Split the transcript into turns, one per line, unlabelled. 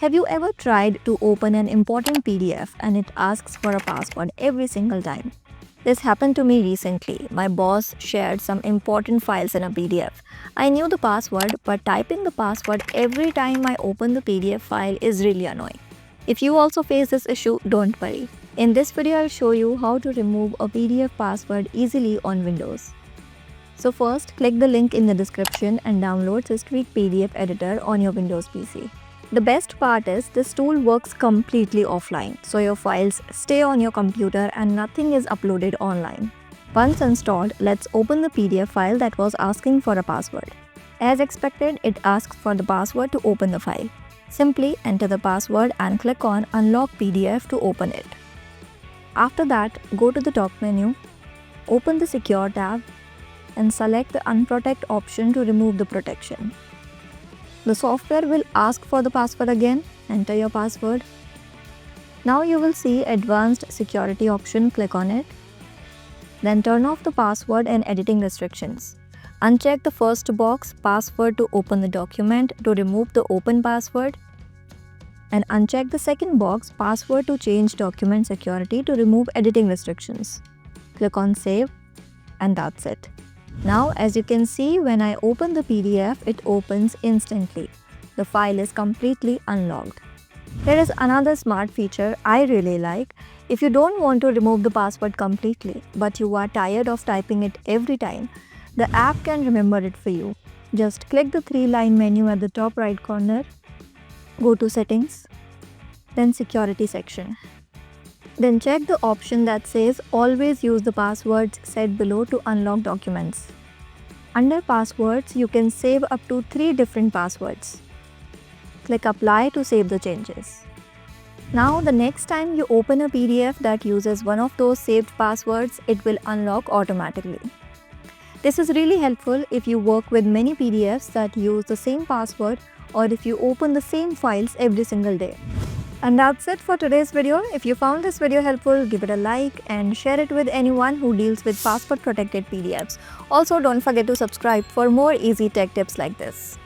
Have you ever tried to open an important PDF and it asks for a password every single time? This happened to me recently. My boss shared some important files in a PDF. I knew the password, but typing the password every time I open the PDF file is really annoying. If you also face this issue, don't worry. In this video, I'll show you how to remove a PDF password easily on Windows. So first, click the link in the description and download Systweak PDF editor on your Windows PC. The best part is this tool works completely offline, so your files stay on your computer and nothing is uploaded online. Once installed, let's open the PDF file that was asking for a password. As expected, it asks for the password to open the file. Simply enter the password and click on Unlock PDF to open it. After that, go to the top menu, open the Secure tab, and select the Unprotect option to remove the protection. The software will ask for the password again. Enter your password. Now you will see Advanced Security option, click on it. Then turn off the password and editing restrictions. Uncheck the first box, Password to open the document, to remove the open password. And uncheck the second box, Password to change document security, to remove editing restrictions. Click on Save, and that's it. Now, as you can see, when I open the PDF, it opens instantly. The file is completely unlocked. There is another smart feature I really like. If you don't want to remove the password completely, but you are tired of typing it every time, the app can remember it for you. Just click the three-line menu at the top right corner, go to Settings, then Security section. Then check the option that says Always use the passwords set below to unlock documents. Under Passwords, you can save up to 3 different passwords. Click Apply to save the changes. Now, the next time you open a PDF that uses one of those saved passwords, it will unlock automatically. This is really helpful if you work with many PDFs that use the same password or if you open the same files every single day. And that's it for today's video. If you found this video helpful, give it a like and share it with anyone who deals with password protected PDFs. Also, don't forget to subscribe for more easy tech tips like this.